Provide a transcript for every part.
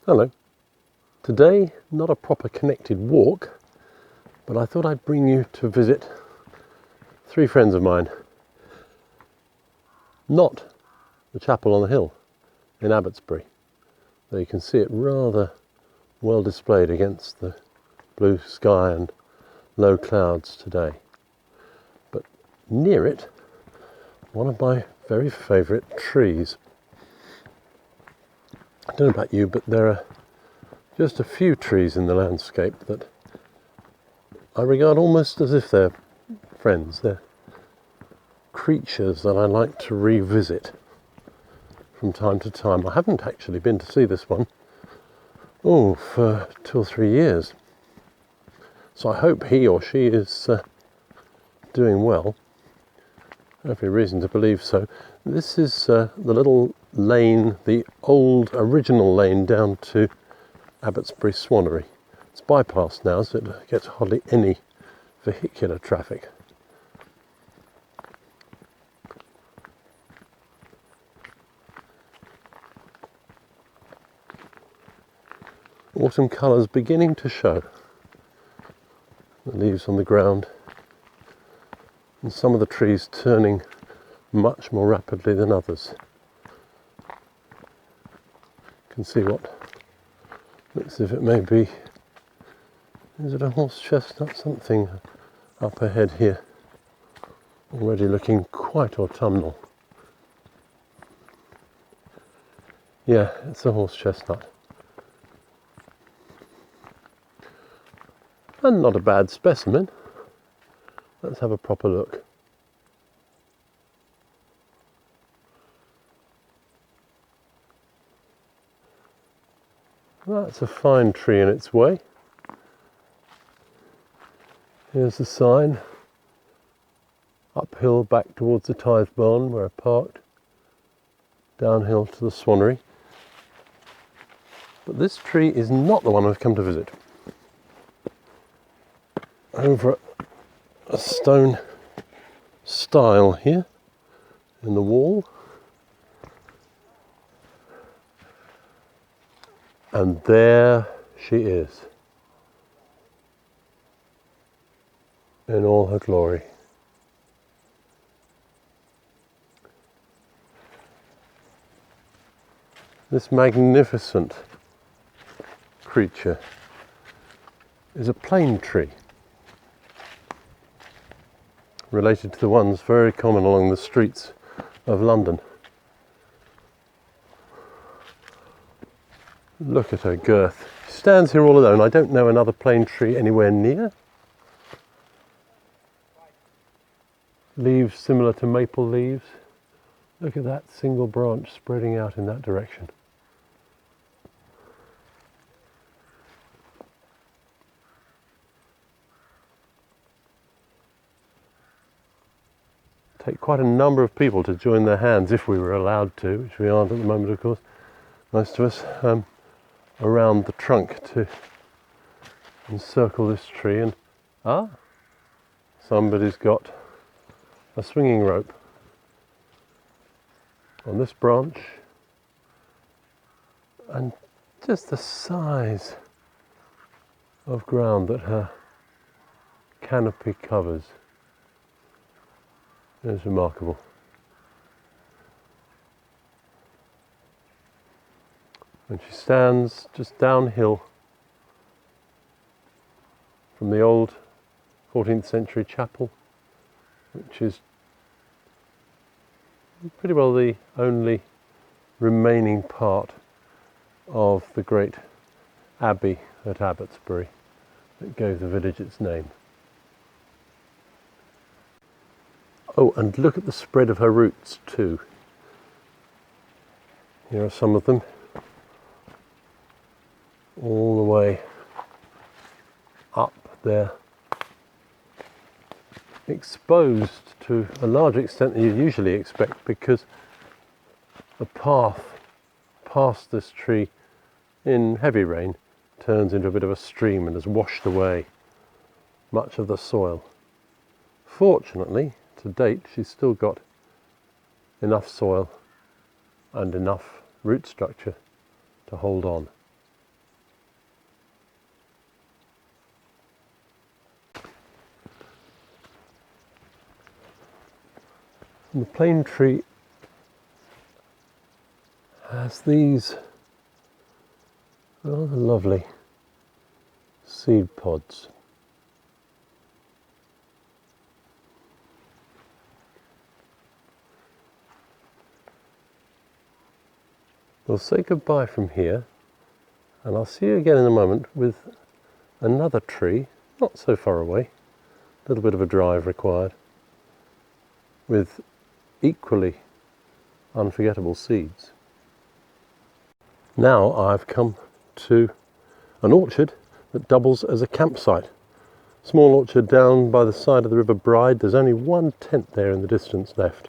Hello. Today, not a proper connected walk, but I thought I'd bring you to visit three friends of mine. Not the chapel on the hill in Abbotsbury, though you can see it rather well displayed against the blue sky and low clouds today. But near it, one of my very favourite trees. I don't know about you, but there are just a few trees in the landscape that I regard almost as if they're friends. They're creatures that I like to revisit from time to time. I haven't actually been to see this one, for 2 or 3 years. So I hope he or she is doing well. Every reason to believe so. This is the little lane, the old original lane down to Abbotsbury Swannery. It's bypassed now, so it gets hardly any vehicular traffic. Autumn colours beginning to show. The leaves on the ground, and some of the trees turning much more rapidly than others. You can see what looks as if it may be, is it a horse chestnut, something up ahead here, already looking quite autumnal. Yeah, it's a horse chestnut. And not a bad specimen. Let's have a proper look. That's a fine tree in its way. Here's the sign. Uphill back towards the tithe barn where I parked. Downhill to the Swannery. But this tree is not the one I've come to visit. Over a stone stile here in the wall. And there she is, in all her glory. This magnificent creature is a plane tree, related to the ones very common along the streets of London. Look at her girth. She stands here all alone. I don't know another plane tree anywhere near. Leaves similar to maple leaves. Look at that single branch spreading out in that direction. Take quite a number of people to join their hands, if we were allowed to, which we aren't at the moment, of course, most of us, around the trunk to encircle this tree. And somebody's got a swinging rope on this branch, and just the size of ground that her canopy covers is remarkable. And she stands just downhill from the old 14th century chapel, which is pretty well the only remaining part of the great abbey at Abbotsbury that gave the village its name. Oh, and look at the spread of her roots too. Here are some of them, all the way up there, exposed to a larger extent than you usually expect, because the path past this tree in heavy rain turns into a bit of a stream and has washed away much of the soil. Fortunately, to date, she's still got enough soil and enough root structure to hold on. And the plane tree has these rather lovely seed pods. We'll say goodbye from here, and I'll see you again in a moment with another tree, not so far away, a little bit of a drive required, with equally unforgettable seeds. Now I've come to an orchard that doubles as a campsite. Small orchard down by the side of the River Bride. There's only one tent there in the distance left.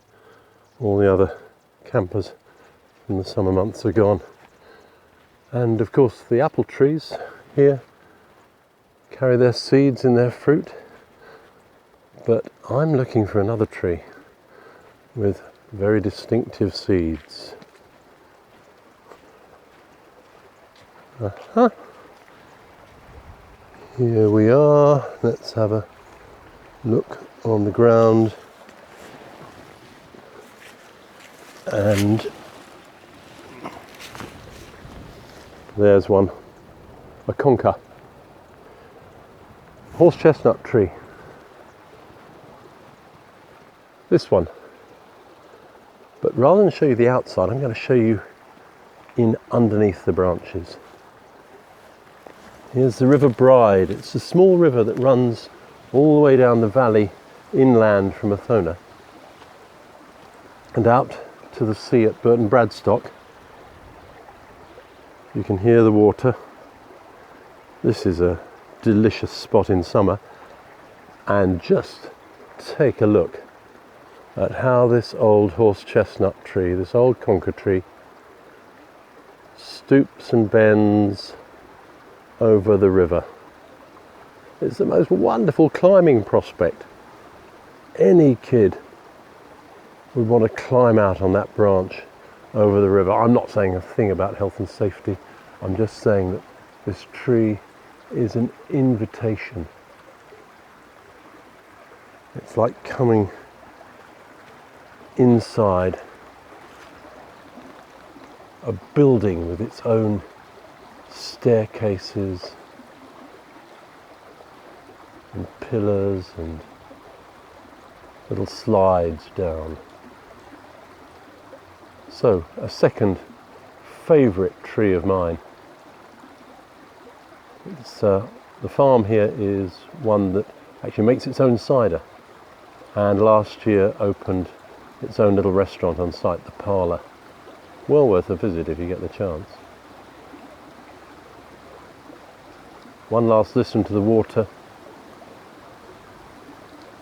All the other campers in the summer months are gone. And of course the apple trees here carry their seeds in their fruit. But I'm looking for another tree with very distinctive seeds. Aha! Here we are. Let's have a look on the ground. And there's one, a conker, horse chestnut tree. This one. But rather than show you the outside, I'm going to show you in underneath the branches. Here's the River Bride. It's a small river that runs all the way down the valley inland from Athona and out to the sea at Burton Bradstock. You can hear the water. This is a delicious spot in summer. And just take a look at how this old horse chestnut tree, this old conker tree, stoops and bends over the river. It's the most wonderful climbing prospect. Any kid would want to climb out on that branch over the river. I'm not saying a thing about health and safety. I'm just saying that this tree is an invitation. It's like coming inside a building with its own staircases and pillars and little slides down. So, a second favourite tree of mine. The farm here is one that actually makes its own cider, and last year opened its own little restaurant on site, the Parlour. Well worth a visit if you get the chance. One last listen to the water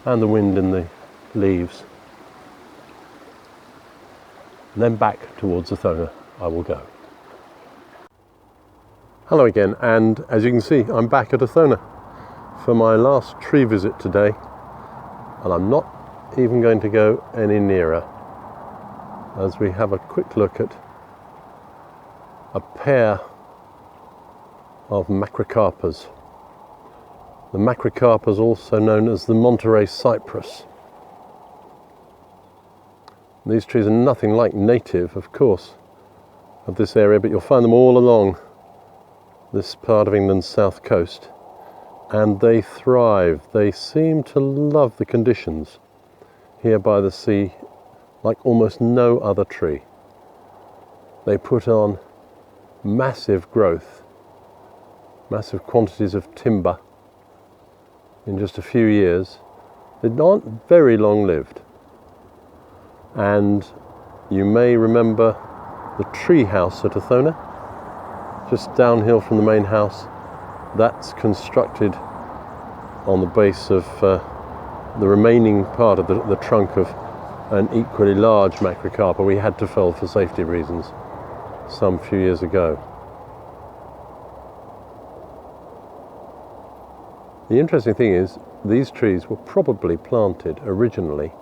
and the wind in the leaves. And then back towards Athona I will go. Hello again, and as you can see, I'm back at Athona for my last tree visit today, and I'm not even going to go any nearer as we have a quick look at a pair of macrocarpas. The macrocarpas, also known as the Monterey cypress. These trees are nothing like native, of course, of this area, but you'll find them all along this part of England's south coast, and they thrive. They seem to love the conditions here by the sea like almost no other tree. They put on massive growth, massive quantities of timber in just a few years. They aren't very long lived. And you may remember the tree house at Athona, just downhill from the main house. That's constructed on the base of the remaining part of the trunk of an equally large macrocarpa we had to fell for safety reasons some few years ago. The interesting thing is, these trees were probably planted originally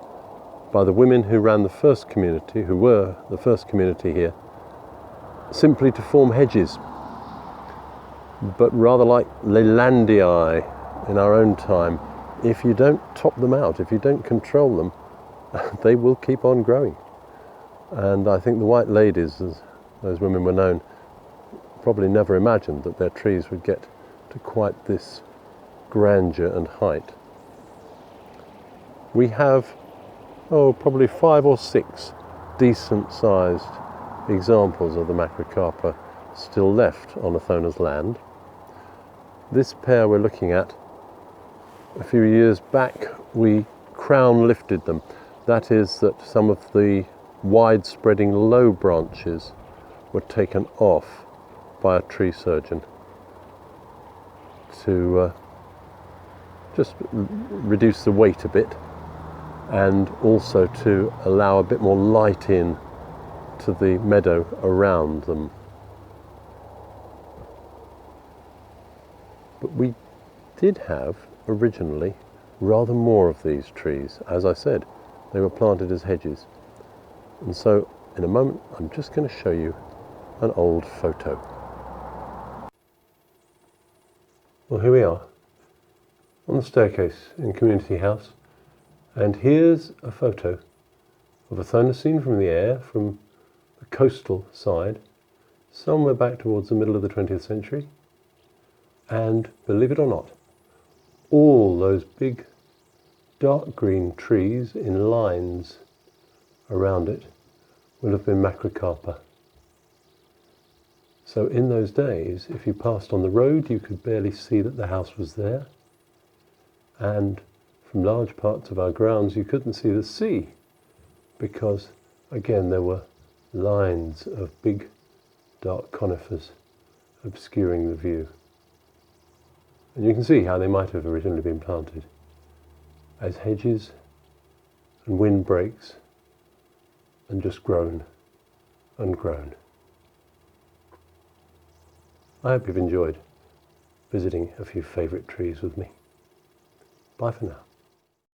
by the women who ran the first community, who were the first community here, simply to form hedges. But rather like Leylandii in our own time, if you don't top them out, if you don't control them, they will keep on growing. And I think the White Ladies, as those women were known, probably never imagined that their trees would get to quite this grandeur and height. We have, probably 5 or 6 decent-sized examples of the Macrocarpa still left on Athona's land. This pair we're looking at, a few years back we crown lifted them. That is that some of the wide-spreading low branches were taken off by a tree surgeon to just reduce the weight a bit, and also to allow a bit more light in to the meadow around them. But we did have originally rather more of these trees. As I said, they were planted as hedges. And so in a moment I'm just going to show you an old photo. Well, here we are on the staircase in Community House, and here's a photo of Athona seen from the air, from the coastal side, somewhere back towards the middle of the 20th century. And believe it or not, all those big dark green trees in lines around it will have been Macrocarpa. So in those days, if you passed on the road, you could barely see that the house was there. And from large parts of our grounds, you couldn't see the sea, because, again, there were lines of big dark conifers obscuring the view. And you can see how they might have originally been planted as hedges and windbreaks, and just grown and grown. I hope you've enjoyed visiting a few favourite trees with me. Bye for now.